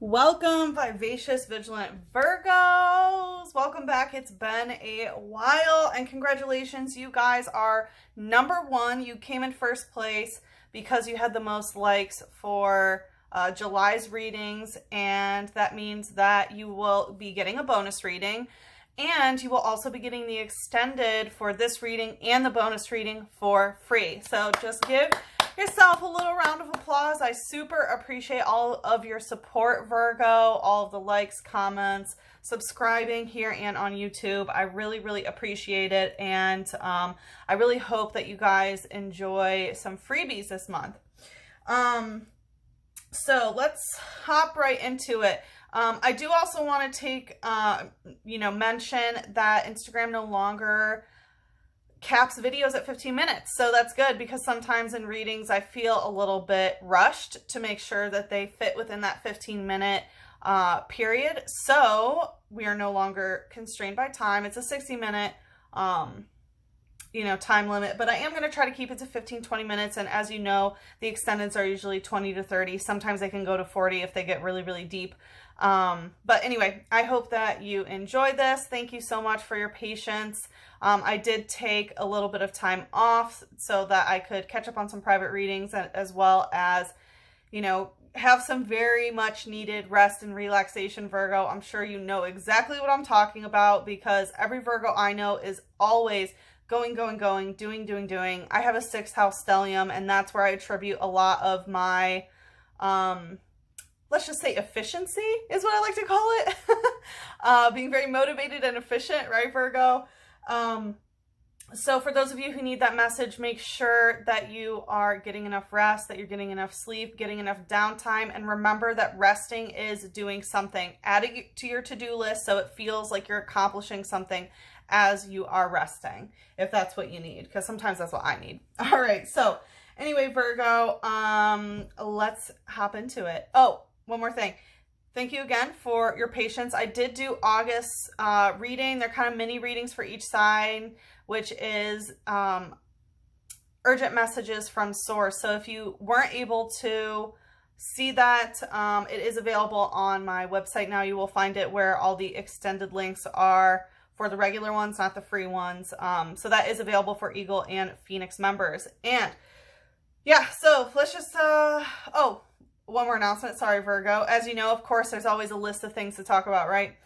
Welcome, vivacious, vigilant Virgos. Welcome back. It's been a while, and congratulations. You guys are #1. You came in first place because you had the most likes for July's readings, and that means that you will be getting a bonus reading, and you will also be getting the extended for this reading and the bonus reading for free. So just give yourself a little round of applause. I super appreciate all of your support, Virgo, all of the likes, comments, subscribing here and on YouTube. I really appreciate it, and I really hope that you guys enjoy some freebies this month. So let's hop right into it. I do also want to take, mention that Instagram no longer caps videos at 15 minutes. So that's good, because sometimes in readings I feel a little bit rushed to make sure that they fit within that 15-minute period. So we are no longer constrained by time. It's a 60-minute time limit, but I am going to try to keep it to 15-20 minutes. And as you know, the extendeds are usually 20 to 30. Sometimes they can go to 40 if they get really deep. But anyway, I hope that you enjoy this. Thank you so much for your patience. I did take a little bit of time off so that I could catch up on some private readings, as well as, have some very much needed rest and relaxation, Virgo. I'm sure you know exactly what I'm talking about, because every Virgo I know is always going, doing. I have a 6th house stellium, and that's where I attribute a lot of my, let's just say efficiency is what I like to call it. Being very motivated and efficient, right, Virgo? So for those of you who need that message, make sure that you are getting enough rest, that you're getting enough sleep, getting enough downtime, and remember that resting is doing something. Add it to your to-do list so it feels like you're accomplishing something as you are resting, if that's what you need, because sometimes that's what I need. All right, so anyway, Virgo, let's hop into it. Oh, one more thing. Thank you again for your patience. I did do August's reading. They're kind of mini readings for each sign, which is urgent messages from source. So if you weren't able to see that, it is available on my website now. You will find it where all the extended links are for the regular ones, not the free ones. So that is available for Eagle and Phoenix members. And yeah, so let's just, one more announcement. Sorry, Virgo. As you know, of course, there's always a list of things to talk about, right?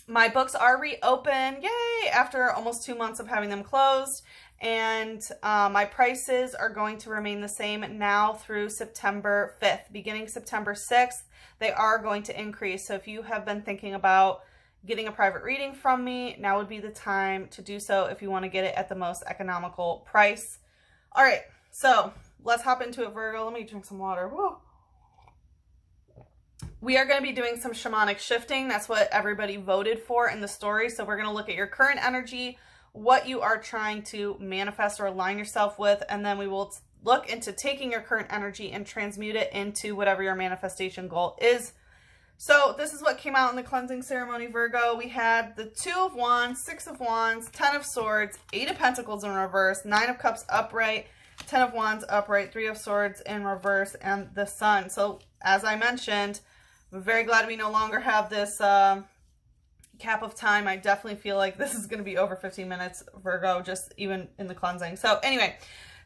My books are reopened, yay, after almost 2 months of having them closed. And my prices are going to remain the same now through September 5th. Beginning September 6th, they are going to increase. So if you have been thinking about getting a private reading from me, now would be the time to do so if you want to get it at the most economical price. All right, so let's hop into it, Virgo. Let me drink some water. Whoa. We are going to be doing some shamanic shifting. That's what everybody voted for in the story. So we're going to look at your current energy, what you are trying to manifest or align yourself with, and then we will look into taking your current energy and transmute it into whatever your manifestation goal is. So this is what came out in the cleansing ceremony, Virgo. We had the 2 of Wands, 6 of Wands, 10 of Swords, 8 of Pentacles in reverse, 9 of Cups upright, 10 of Wands upright, 3 of Swords in reverse, and the Sun. So as I mentioned, I'm very glad we no longer have this cap of time. I definitely feel like this is going to be over 15 minutes, Virgo, just even in the cleansing. So anyway,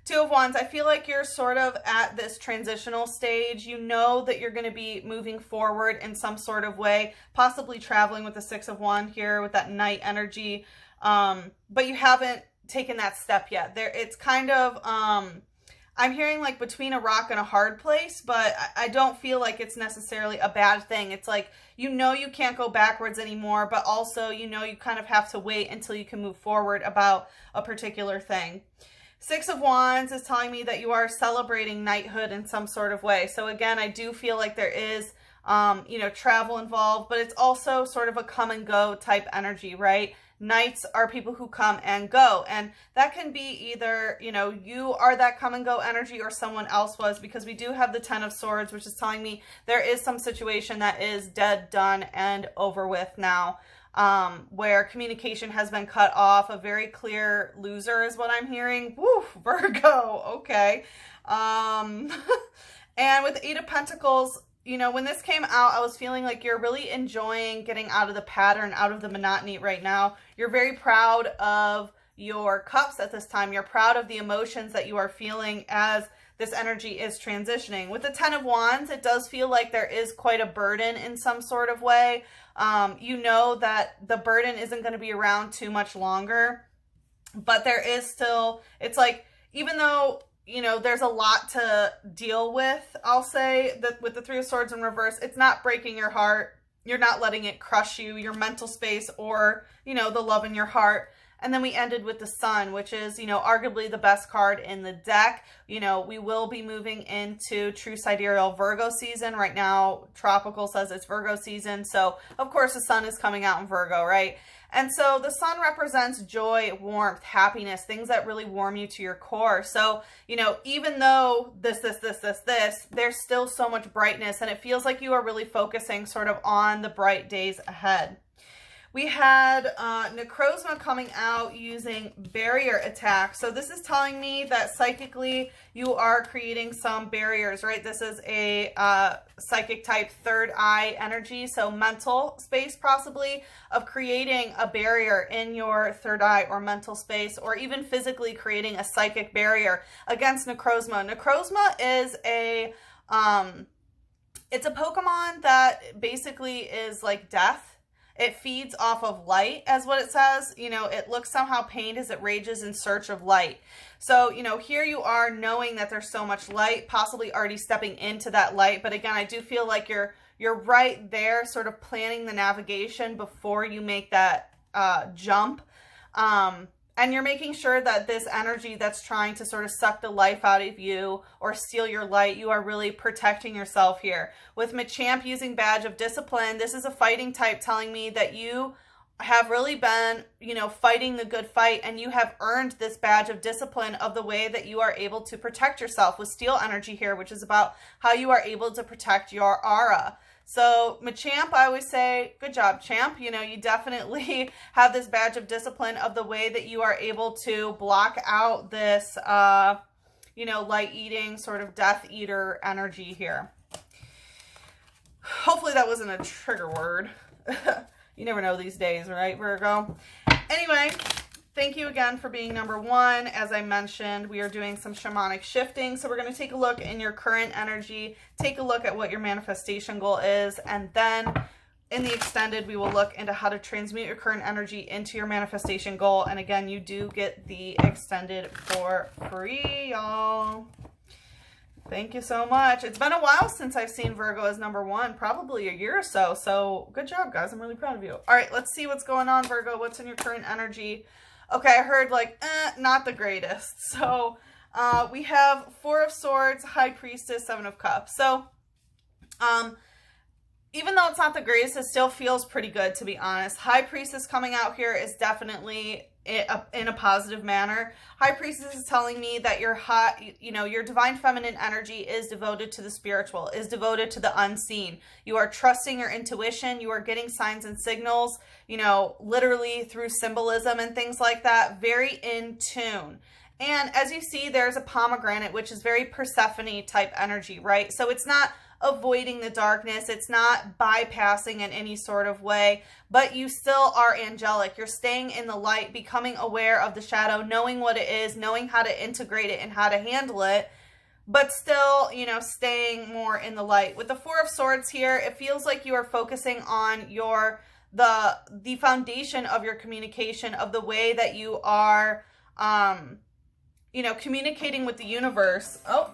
2 of Wands, I feel like you're sort of at this transitional stage. You know that you're going to be moving forward in some sort of way, possibly traveling with the 6 of Wands here with that night energy, but you haven't taken that step yet. It's kind of, I'm hearing like between a rock and a hard place, but I don't feel like it's necessarily a bad thing. It's like, you can't go backwards anymore, but also, you kind of have to wait until you can move forward about a particular thing. 6 of Wands is telling me that you are celebrating knighthood in some sort of way. So again, I do feel like there is, travel involved, but it's also sort of a come and go type energy, right? Knights are people who come and go, and that can be either, you are that come and go energy or someone else was, because we do have the 10 of Swords, which is telling me there is some situation that is dead, done, and over with now. Where communication has been cut off. A very clear loser is what I'm hearing. Woo, Virgo, okay. And with the 8 of Pentacles, you know, when this came out, I was feeling like you're really enjoying getting out of the pattern, out of the monotony right now. You're very proud of your cups at this time. You're proud of the emotions that you are feeling as this energy is transitioning. With the 10 of Wands, it does feel like there is quite a burden in some sort of way. You know that the burden isn't going to be around too much longer, but there is still, it's like, even though, you know, there's a lot to deal with, I'll say that with the 3 of Swords in reverse, it's not breaking your heart. You're not letting it crush you, your mental space, or, you know, the love in your heart. And then we ended with the Sun, which is, you know, arguably the best card in the deck. You know, we will be moving into true sidereal Virgo season. Right now, Tropical says it's Virgo season. So, of course, the Sun is coming out in Virgo, right? And so the Sun represents joy, warmth, happiness, things that really warm you to your core. So, you know, even though this, there's still so much brightness, and it feels like you are really focusing sort of on the bright days ahead. We had Necrozma coming out using barrier attack. So this is telling me that psychically you are creating some barriers, right? This is a psychic type third eye energy. So mental space possibly of creating a barrier in your third eye or mental space, or even physically creating a psychic barrier against Necrozma. Necrozma is a, it's a Pokemon that basically is like death. It feeds off of light, as what it says. You know, it looks somehow pained as it rages in search of light. So, you know, here you are knowing that there's so much light, possibly already stepping into that light. But again, I do feel like you're right there sort of planning the navigation before you make that jump. And you're making sure that this energy that's trying to sort of suck the life out of you or steal your light, you are really protecting yourself here. With Machamp using Badge of Discipline, this is a fighting type telling me that you have really been, you know, fighting the good fight, and you have earned this Badge of Discipline of the way that you are able to protect yourself with Steel energy here, which is about how you are able to protect your aura. So Machamp, I always say, good job, champ. You know, you definitely have this Badge of Discipline of the way that you are able to block out this, you know, light-eating, sort of Death Eater energy here. Hopefully that wasn't a trigger word. You never know these days, right, Virgo? Anyway, thank you again for being number 1. As I mentioned, we are doing some shamanic shifting. So we're going to take a look in your current energy, take a look at what your manifestation goal is, and then in the extended, we will look into how to transmute your current energy into your manifestation goal. And again, you do get the extended for free, y'all. Thank you so much. It's been a while since I've seen Virgo as number 1, probably a year or so. So good job, guys. I'm really proud of you. All right, let's see what's going on, Virgo. What's in your current energy? Okay, I heard like, not the greatest. So we have 4 of Swords, High Priestess, 7 of Cups. So even though it's not the greatest, it still feels pretty good, to be honest. High Priestess coming out here is definitely in a positive manner. High Priestess is telling me that your your divine feminine energy is devoted to the spiritual, is devoted to the unseen. You are trusting your intuition. You are getting signs and signals, you know, literally through symbolism and things like that. Very in tune. And as you see, there's a pomegranate, which is very Persephone type energy, right? So it's not avoiding the darkness. It's not bypassing in any sort of way, but you still are angelic. You're staying in the light, becoming aware of the shadow, knowing what it is, knowing how to integrate it and how to handle it, but still, you know, staying more in the light. With the 4 of Swords here, it feels like you are focusing on the foundation of your communication, of the way that you are, you know, communicating with the universe. Oh,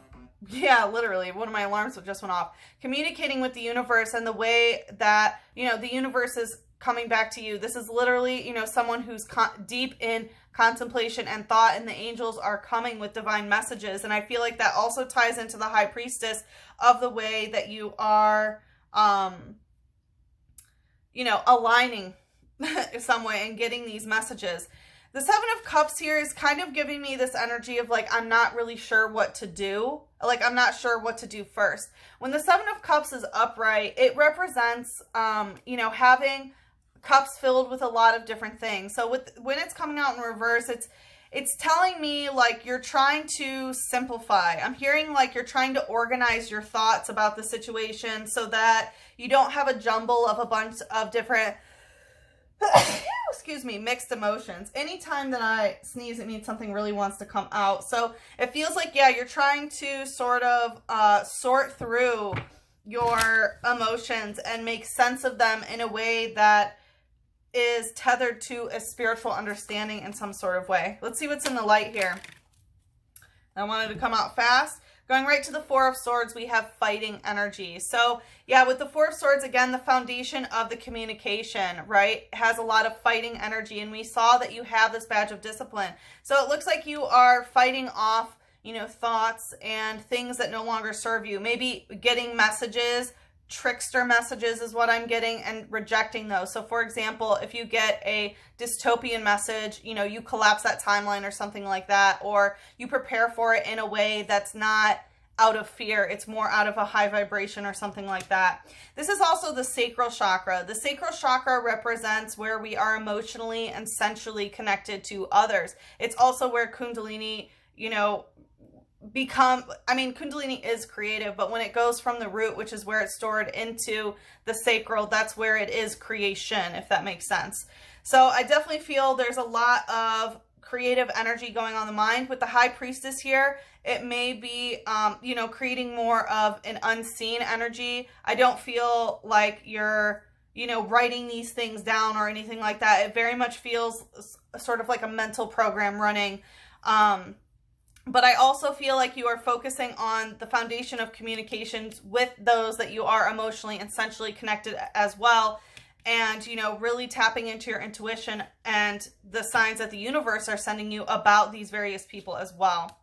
yeah, literally, one of my alarms just went off. Communicating with the universe and the way that, you know, the universe is coming back to you. This is literally, you know, someone who's deep in contemplation and thought, and the angels are coming with divine messages. And I feel like that also ties into the High Priestess of the way that you are, you know, aligning some way and getting these messages. The 7 of Cups here is kind of giving me this energy of like, I'm not really sure what to do. Like, I'm not sure what to do first. When the 7 of Cups is upright, it represents, you know, having cups filled with a lot of different things. So when it's coming out in reverse, it's telling me like you're trying to simplify. I'm hearing like you're trying to organize your thoughts about the situation so that you don't have a jumble of a bunch of different excuse me, mixed emotions. Anytime that I sneeze, it means something really wants to come out. So it feels like, yeah, you're trying to sort of sort through your emotions and make sense of them in a way that is tethered to a spiritual understanding in some sort of way. Let's see what's in the light here. I wanted to come out fast. Going right to the Four of Swords, we have fighting energy. So yeah, with the Four of Swords, again, the foundation of the communication, right, has a lot of fighting energy. And we saw that you have this badge of discipline. So it looks like you are fighting off, you know, thoughts and things that no longer serve you. Maybe getting messages, trickster messages is what I'm getting, and rejecting those. So for example, if you get a dystopian message, you know, you collapse that timeline or something like that, or you prepare for it in a way that's not out of fear. It's more out of a high vibration or something like that. This is also the sacral chakra. The sacral chakra represents where we are emotionally and sensually connected to others. It's also where Kundalini, you know, Kundalini is creative, but when it goes from the root, which is where it's stored, into the sacral, that's where it is creation, if that makes sense. So I definitely feel there's a lot of creative energy going on in the mind. With the High Priestess here, it may be, you know, creating more of an unseen energy. I don't feel like you're, you know, writing these things down or anything like that. It very much feels sort of like a mental program running. But I also feel like you are focusing on the foundation of communications with those that you are emotionally and sensually connected as well. And, you know, really tapping into your intuition and the signs that the universe are sending you about these various people as well.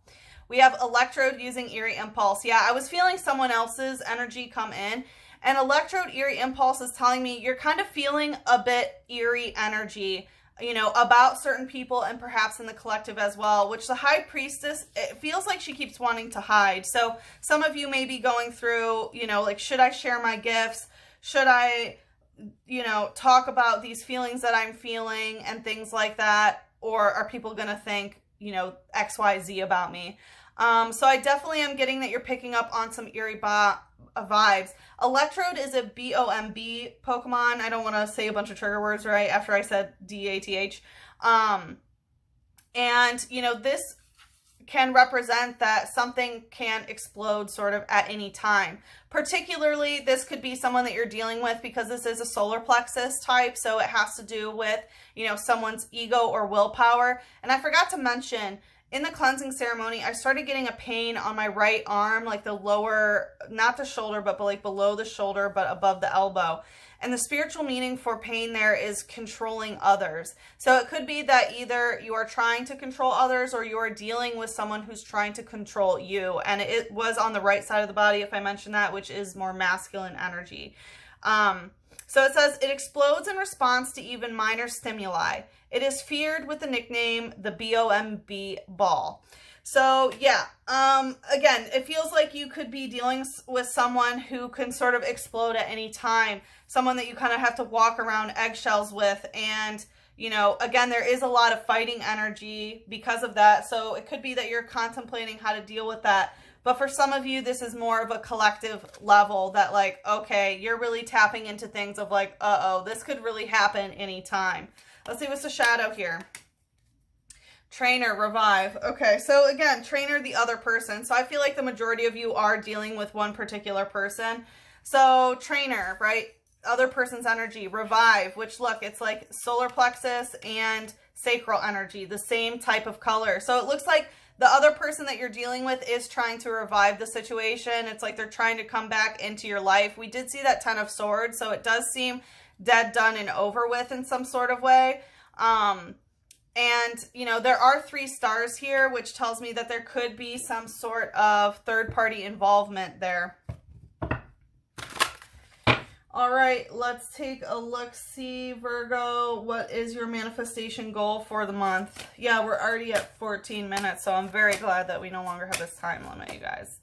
We have Electrode using Eerie Impulse. Yeah, I was feeling someone else's energy come in. And Electrode Eerie Impulse is telling me you're kind of feeling a bit eerie energy, you know, about certain people and perhaps in the collective as well, which the High Priestess, it feels like she keeps wanting to hide. So some of you may be going through, you know, like, should I share my gifts? Should I, you know, talk about these feelings that I'm feeling and things like that? Or are people going to think, you know, X, Y, Z about me? So I definitely am getting that you're picking up on some eerie vibes. Electrode is a B-O-M-B Pokemon. I don't want to say a bunch of trigger words right after I said D-A-T-H. And, you know, this can represent that something can explode sort of at any time. Particularly, this could be someone that you're dealing with because this is a solar plexus type, so it has to do with, you know, someone's ego or willpower. And I forgot to mention, in the cleansing ceremony, I started getting a pain on my right arm, like the lower, not the shoulder, but like below the shoulder, but above the elbow. And the spiritual meaning for pain there is controlling others. So it could be that either you are trying to control others or you are dealing with someone who's trying to control you. And it was on the right side of the body, if I mentioned that, which is more masculine energy. So it says, it explodes in response to even minor stimuli. It is feared with the nickname the B-O-M-B ball. So yeah, again, it feels like you could be dealing with someone who can sort of explode at any time. Someone that you kind of have to walk around eggshells with. And, you know, again, there is a lot of fighting energy because of that. So it could be that you're contemplating how to deal with that. But for some of you, this is more of a collective level that, like, okay, you're really tapping into things of like, uh-oh, this could really happen anytime. Let's see what's the shadow here. Trainer, revive. Okay, so again, trainer, the other person. So I feel like the majority of you are dealing with one particular person. So trainer, right? Other person's energy. Revive, which look, it's like solar plexus and sacral energy, the same type of color. So it looks like the other person that you're dealing with is trying to revive the situation. It's like they're trying to come back into your life. We did see that Ten of Swords, so it does seem dead, done, and over with in some sort of way. And, you know, there are 3 stars here, which tells me that there could be some sort of third-party involvement there. All right, let's take a look-see, Virgo. What is your manifestation goal for the month? Yeah, we're already at 14 minutes, so I'm very glad that we no longer have this time limit, you guys.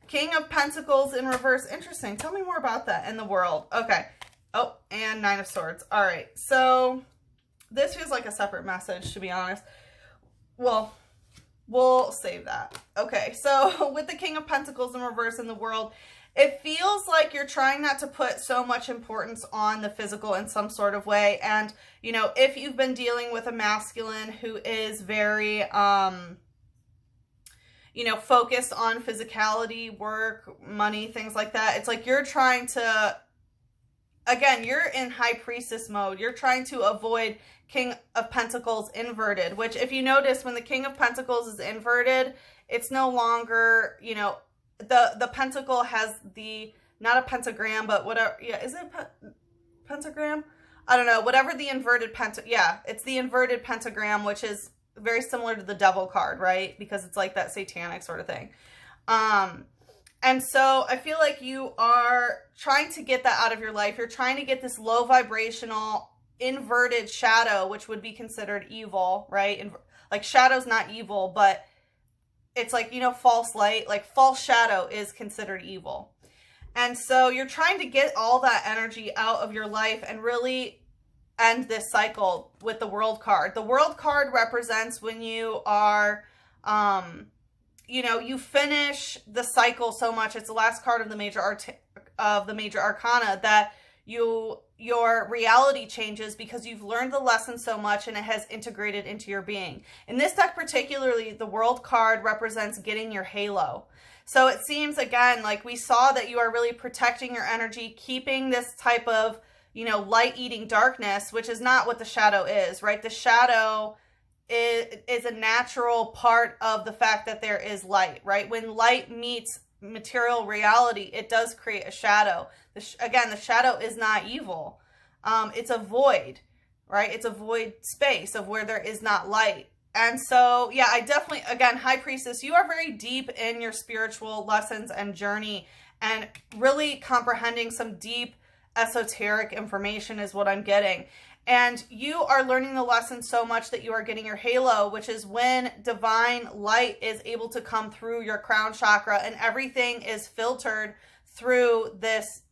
King of Pentacles in reverse. Interesting. Tell me more about that in the world. Okay. Oh, and Nine of Swords. All right, so this feels like a separate message, to be honest. well, we'll save that. Okay, so with the King of Pentacles in reverse in the world, it feels like you're trying not to put so much importance on the physical in some sort of way. And, you know, if you've been dealing with a masculine who is very, you know, focused on physicality, work, money, things like that, it's like you're trying to, again, you're in High Priestess mode. You're trying to avoid King of Pentacles inverted, which if you notice, when the King of Pentacles is inverted, it's no longer, you know, the pentacle has the, not a pentagram, but whatever, yeah, is it pentagram? I don't know, whatever the inverted yeah, it's the inverted pentagram, which is very similar to the devil card, right? Because it's like that satanic sort of thing. And so I feel like you are trying to get that out of your life. You're trying to get this low vibrational inverted shadow, which would be considered evil, right? Like shadow's not evil, but it's like, you know, false light, like false shadow is considered evil. And so you're trying to get all that energy out of your life and really end this cycle with the World card. The World card represents when you are, you know, you finish the cycle so much. It's the last card of the major arcana that your reality changes because you've learned the lesson so much and it has integrated into your being. In this deck particularly, the World card represents getting your halo. So it seems, again, like we saw that you are really protecting your energy, keeping this type of, you know, light eating darkness, which is not what the shadow is, right? The shadow is a natural part of the fact that there is light, right? When light meets material reality, it does create a shadow. Again, the shadow is not evil. It's a void, right? It's a void space of where there is not light. And so, yeah, I definitely, again, High Priestess, you are very deep in your spiritual lessons and journey and really comprehending some deep esoteric information is what I'm getting. And you are learning the lesson so much that you are getting your halo, which is when divine light is able to come through your crown chakra and everything is filtered through this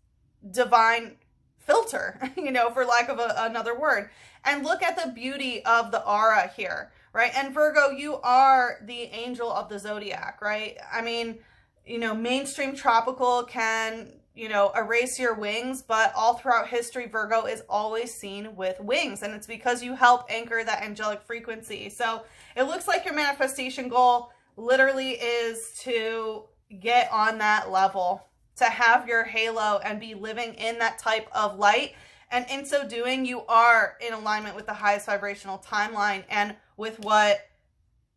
divine filter, you know, for lack of another word. And look at the beauty of the aura here, right? And Virgo, you are the angel of the zodiac, right? I mean, you know, mainstream tropical can, you know, erase your wings, but all throughout history, Virgo is always seen with wings, and it's because you help anchor that angelic frequency. So it looks like your manifestation goal literally is to get on that level, to have your halo and be living in that type of light. And in so doing, you are in alignment with the highest vibrational timeline and with what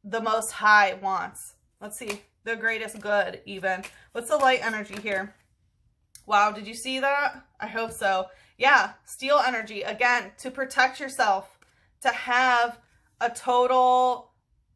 the Most High wants. Let's see, the greatest good even. What's the light energy here? Wow, did you see that? I hope so. Yeah, steel energy. Again, to protect yourself, to have a total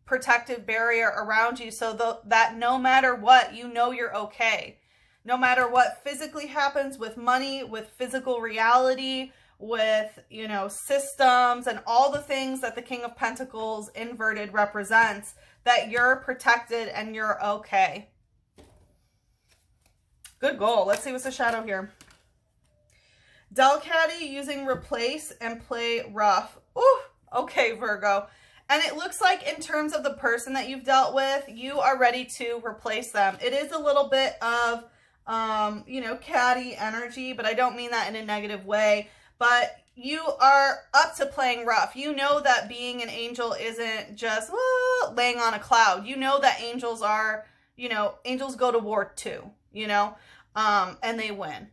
protective barrier around you so that no matter what, you know you're okay. No matter what physically happens with money, with physical reality, with, you know, systems and all the things that the King of Pentacles inverted represents, that you're protected and you're okay. Good goal. Let's see what's the shadow here. Delcatty using replace and play rough. Ooh, okay, Virgo. And it looks like in terms of the person that you've dealt with, you are ready to replace them. It is a little bit of, you know, catty energy, but I don't mean that in a negative way. But you are up to playing rough. You know that being an angel isn't just laying on a cloud. You know that angels are, you know, angels go to war too, you know, and they win.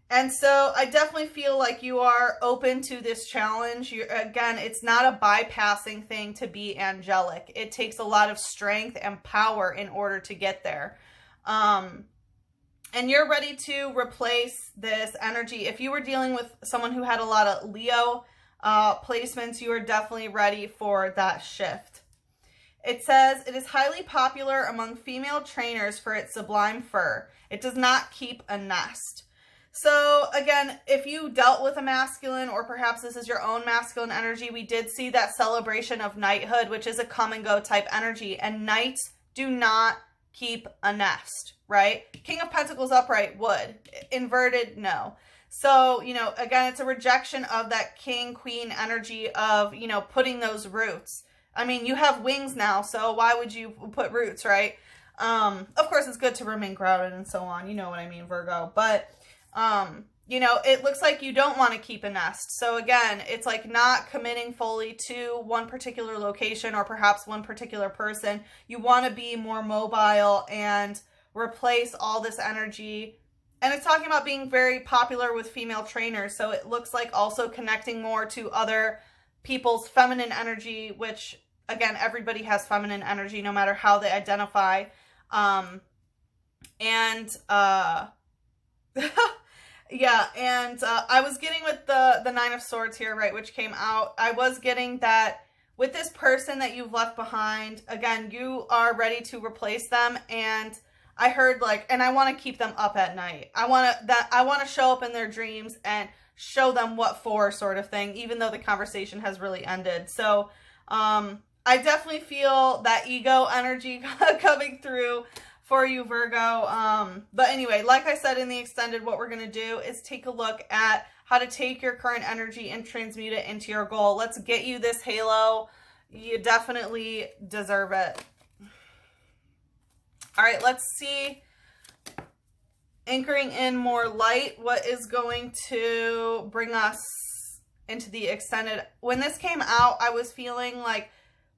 And so I definitely feel like you are open to this challenge. Again, it's not a bypassing thing to be angelic. It takes a lot of strength and power in order to get there. And you're ready to replace this energy. If you were dealing with someone who had a lot of Leo placements, you are definitely ready for that shift. It says, it is highly popular among female trainers for its sublime fur. It does not keep a nest. So again, if you dealt with a masculine, or perhaps this is your own masculine energy, we did see that celebration of knighthood, which is a come and go type energy. And knights do not keep a nest, right? King of Pentacles upright would. Inverted, no. So, you know, again, it's a rejection of that king, queen energy of, you know, putting those roots. I mean, you have wings now, so why would you put roots, right? Of course, it's good to remain grounded and so on. You know what I mean, Virgo. But, you know, it looks like you don't want to keep a nest. So again, it's like not committing fully to one particular location or perhaps one particular person. You want to be more mobile and replace all this energy. And it's talking about being very popular with female trainers. So it looks like also connecting more to other people's feminine energy, which again, everybody has feminine energy no matter how they identify. Yeah, and I was getting with the Nine of Swords here, right, which came out. I was getting that with this person that you've left behind, again, you are ready to replace them. And I heard like, and I want to keep them up at night. I want to show up in their dreams and show them what for, sort of thing, even though the conversation has really ended. So, I definitely feel that ego energy coming through for you, Virgo. But anyway, like I said in the extended, what we're going to do is take a look at how to take your current energy and transmute it into your goal. Let's get you this halo. You definitely deserve it. All right, let's see. Anchoring in more light, what is going to bring us into the extended? When this came out, I was feeling like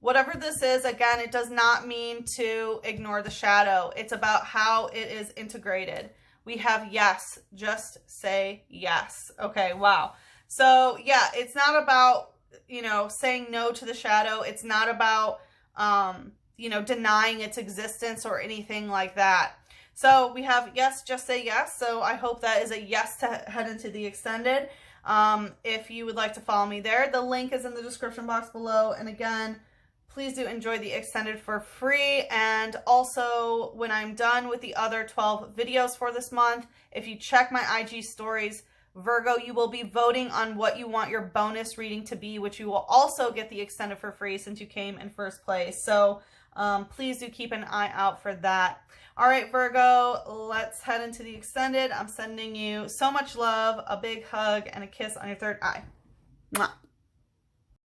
whatever this is, again, it does not mean to ignore the shadow. It's about how it is integrated. We have yes. Just say yes. Okay, wow. So, yeah, it's not about, you know, saying no to the shadow. It's not about, you know, denying its existence or anything like that. So, we have yes, just say yes. So, I hope that is a yes to head into the extended. If you would like to follow me there, the link is in the description box below. And again, please do enjoy the extended for free. And also, when I'm done with the other 12 videos for this month, if you check my IG stories, Virgo, you will be voting on what you want your bonus reading to be, which you will also get the extended for free since you came in first place. So please do keep an eye out for that. All right, Virgo, let's head into the extended. I'm sending you so much love, a big hug, and a kiss on your third eye. Mwah.